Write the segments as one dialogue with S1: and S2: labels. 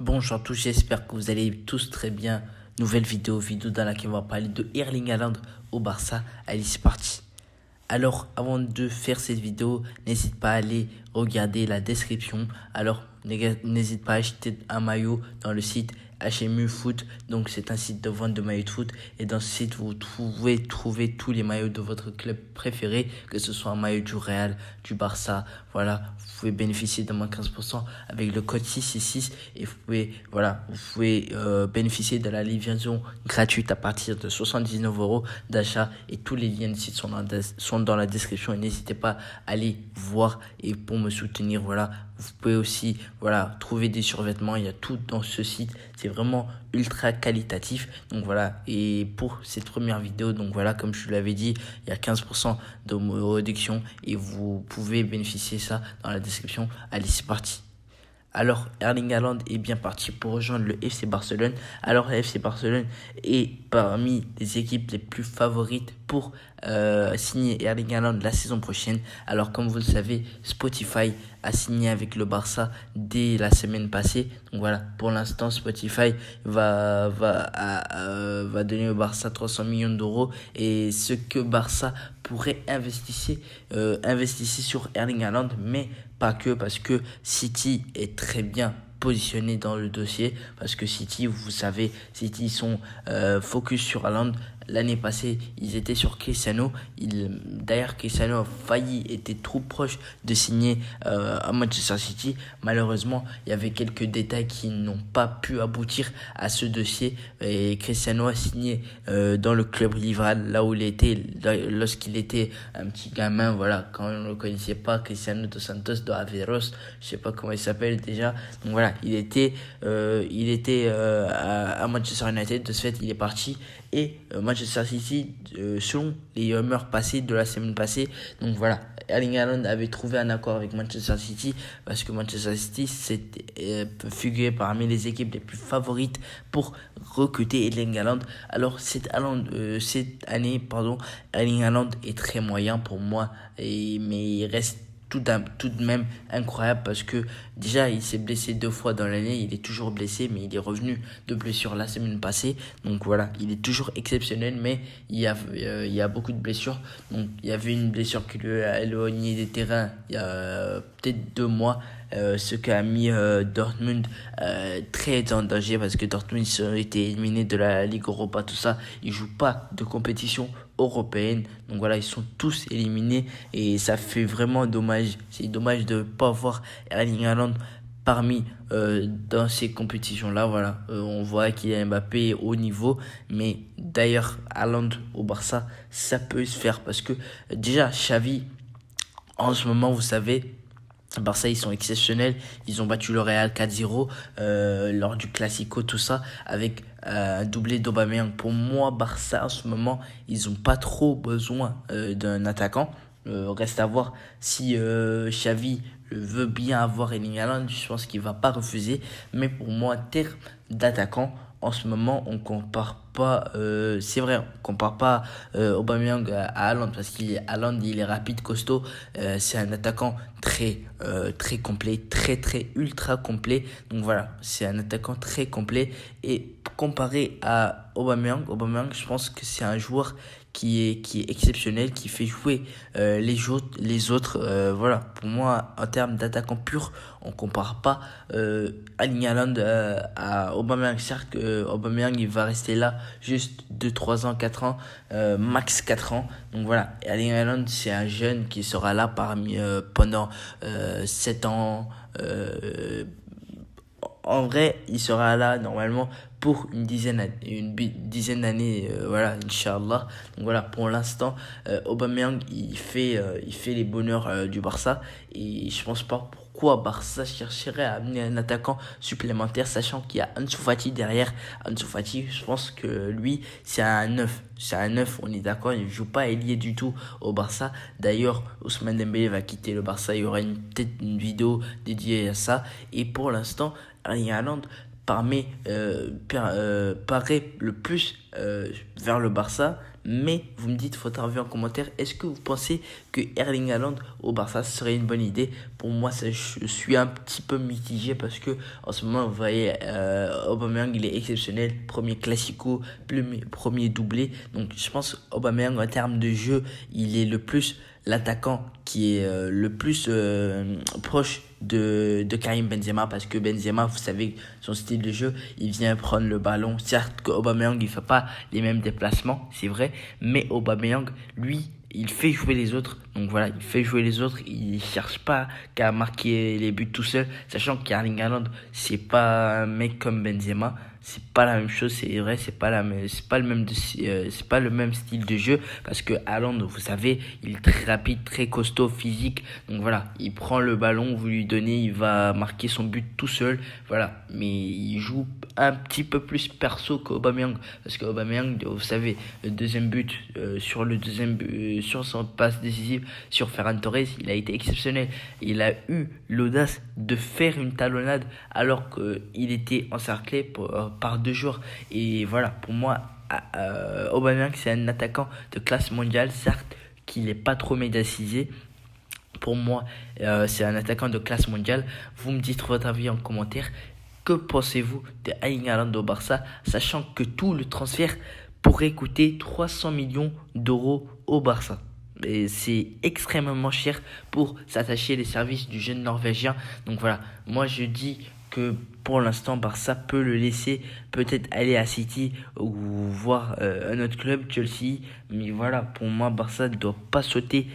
S1: Bonjour à tous, j'espère que vous allez tous très bien. Nouvelle vidéo dans laquelle on va parler de Erling Haaland au Barça. Allez, c'est parti. Alors, avant de faire cette vidéo, n'hésite pas à aller regarder la description. Alors, n'hésite pas à acheter un maillot dans le site HMU Foot. Donc, c'est un site de vente de maillots de foot. Et dans ce site, vous pouvez trouver tous les maillots de votre club préféré, que ce soit un maillot du Real, du Barça. Voilà, vous pouvez bénéficier de moins 15% avec le code 666 et vous pouvez bénéficier de la livraison gratuite à partir de 79 € d'achat, et tous les liens de site sont dans la description, et n'hésitez pas à aller voir et pour me soutenir. Voilà, vous pouvez aussi trouver des survêtements, il y a tout dans ce site, c'est vraiment ultra qualitatif. Donc voilà, et pour cette première vidéo, donc voilà, comme je vous l'avais dit, il y a 15% de réduction et vous pouvez bénéficier de ça dans la description. Allez, c'est parti. Alors, Erling Haaland est bien parti pour rejoindre le FC Barcelone. Alors, le FC Barcelone est parmi les équipes les plus favorites pour signer Erling Haaland la saison prochaine. Alors, comme vous le savez, Spotify a signé avec le Barça dès la semaine passée. Donc voilà, pour l'instant, Spotify va donner au Barça 300 millions d'euros. Et ce que Barça pourrait investir sur Erling Haaland, mais pas que, parce que City est très bien positionné dans le dossier, parce que City, vous savez, City, ils sont focus sur Haaland. L'année passée, ils étaient sur Cristiano. D'ailleurs, Cristiano a failli, était trop proche de signer à Manchester City. Malheureusement, il y avait quelques détails qui n'ont pas pu aboutir à ce dossier. Et Cristiano a signé dans le club rival, là où il était, lorsqu'il était un petit gamin. Voilà, quand on ne le connaissait pas, Cristiano dos Santos de Averos, je sais pas comment il s'appelle déjà. Donc voilà, il était à Manchester United. De ce fait, il est parti. Et Manchester City, selon les rumeurs passées de la semaine passée, donc voilà, Erling Haaland avait trouvé un accord avec Manchester City, parce que Manchester City s'est figuré parmi les équipes les plus favorites pour recruter Erling Haaland. Alors cette année, Erling Haaland est très moyen pour moi, mais il reste tout de même incroyable, parce que déjà il s'est blessé 2 fois dans l'année, il est toujours blessé, mais il est revenu de blessure la semaine passée. Donc voilà, il est toujours exceptionnel, mais il y a beaucoup de blessures. Donc il y avait une blessure qui lui a éloigné des terrains il y a peut-être 2 mois, ce qui a mis Dortmund très en danger, parce que Dortmund a été éliminé de la Ligue Europa, tout ça, ils jouent pas de compétition européenne. Donc voilà, ils sont tous éliminés et ça fait vraiment dommage. C'est dommage de ne pas voir Erling Haaland parmi dans ces compétitions-là. Voilà, on voit qu'il y a Mbappé au niveau, mais d'ailleurs Haaland au Barça, ça peut se faire, parce que déjà Xavi, en ce moment, vous savez, Barça, ils sont exceptionnels. Ils ont battu le Real 4-0 lors du Classico, tout ça, avec un doublé d'Aubameyang. Pour moi, Barça, en ce moment, ils n'ont pas trop besoin d'un attaquant. Reste à voir si Xavi veut bien avoir Erling Haaland. Je pense qu'il ne va pas refuser. Mais pour moi, en termes d'attaquant, en ce moment, on compare pas. C'est vrai, on compare pas Aubameyang à Haaland, parce Haaland, il est rapide, costaud. C'est un attaquant très complet, très ultra complet. Donc voilà, c'est un attaquant très complet. Et comparé à Aubameyang, je pense que c'est un joueur qui est exceptionnel, qui fait jouer les autres. Voilà, pour moi, en termes d'attaquant pur, on compare pas Erling Haaland à Aubameyang. Certes, Aubameyang, il va rester là juste 2-3 ans, 4 ans, max 4 ans. Donc voilà, Erling Haaland, c'est un jeune qui sera là pendant 7 ans. En vrai, il sera là normalement pour une dizaine d'années, voilà, Inch'Allah. Donc voilà, pour l'instant, Aubameyang, il fait les bonheurs du Barça, et je pense pas pourquoi Barça chercherait à amener un attaquant supplémentaire, sachant qu'il y a Ansu Fati derrière. Ansu Fati, je pense que lui, c'est un 9. C'est un 9, on est d'accord, il ne joue pas ailier du tout au Barça. D'ailleurs, Ousmane Dembélé va quitter le Barça, il y aura peut-être une vidéo dédiée à ça. Et pour l'instant, Erling Haaland, paraît le plus vers le Barça. Mais vous me dites votre avis en commentaire. Est-ce que vous pensez que Erling Haaland au Barça serait une bonne idée? Pour moi, je suis un petit peu mitigé parce que en ce moment, vous voyez, Aubameyang, il est exceptionnel. Premier classico, premier doublé. Donc, je pense Aubameyang, en termes de jeu, il est le plus l'attaquant qui est le plus proche de Karim Benzema, parce que Benzema, vous savez, son style de jeu, il vient prendre le ballon. Certes qu'Aubameyang, il fait pas les mêmes déplacements, c'est vrai, mais Aubameyang, lui, il fait jouer les autres. Donc voilà, il fait jouer les autres, il cherche pas qu'à marquer les buts tout seul, sachant qu'Erling Haaland, c'est pas un mec comme Benzema. C'est pas la même chose, c'est vrai, c'est pas le même style de jeu, parce que Haaland, vous savez, il est très rapide, très costaud, physique. Donc voilà, il prend le ballon, vous lui donnez, il va marquer son but tout seul. Voilà, mais il joue un petit peu plus perso qu'Aubameyang, parce qu'Aubameyang, vous savez, le deuxième but sur son passe décisive sur Ferran Torres, il a été exceptionnel. Il a eu l'audace de faire une talonnade alors qu'il était encerclé par 2 joueurs. Et voilà, pour moi, Aubameyang, c'est un attaquant de classe mondiale, certes qu'il n'est pas trop médiatisé. Pour moi, c'est un attaquant de classe mondiale. Vous me dites votre avis en commentaire. Que pensez-vous de Erling Haaland au Barça, sachant que tout le transfert pourrait coûter 300 millions d'euros au Barça? Et c'est extrêmement cher pour s'attacher les services du jeune Norvégien. Donc voilà, moi je dis que pour l'instant Barça peut le laisser peut-être aller à City ou voir un autre club, Chelsea. Mais voilà, pour moi Barça ne doit pas sauter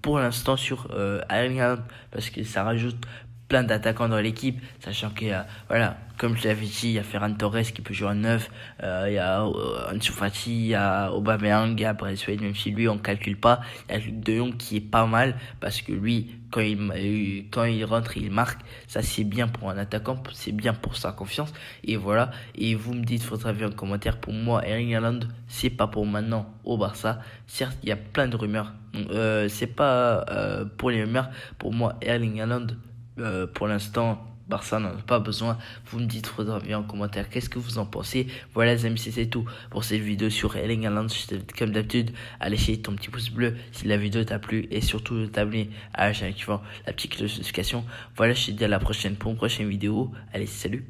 S1: pour l'instant sur Erling Haaland, parce que ça rajoute plein d'attaquants dans l'équipe, sachant qu'il y a, voilà, comme je l'avais dit, il y a Ferran Torres qui peut jouer en 9, il y a Ansu Fati, il y a Aubameyang, il y a Braithwaite, même si lui on calcule pas, il y a Luc de Jong qui est pas mal, parce que lui, quand il rentre, il marque. Ça, c'est bien pour un attaquant, c'est bien pour sa confiance. Et voilà, et vous me dites votre avis en commentaire. Pour moi, Erling Haaland, c'est pas pour maintenant au Barça. Certes, il y a plein de rumeurs, c'est pas pour les rumeurs. Pour moi, Erling Haaland, pour l'instant, Barça n'en a pas besoin. Vous me dites votre avis en commentaire. Qu'est-ce que vous en pensez? Voilà les amis, c'est tout pour cette vidéo sur Erling Haaland. Comme d'habitude, allez laisser ton petit pouce bleu si la vidéo t'a plu, et surtout de t'abonner à la chaîne activant la petite cloche de notification. Voilà, je te dis à la prochaine pour une prochaine vidéo. Allez, salut!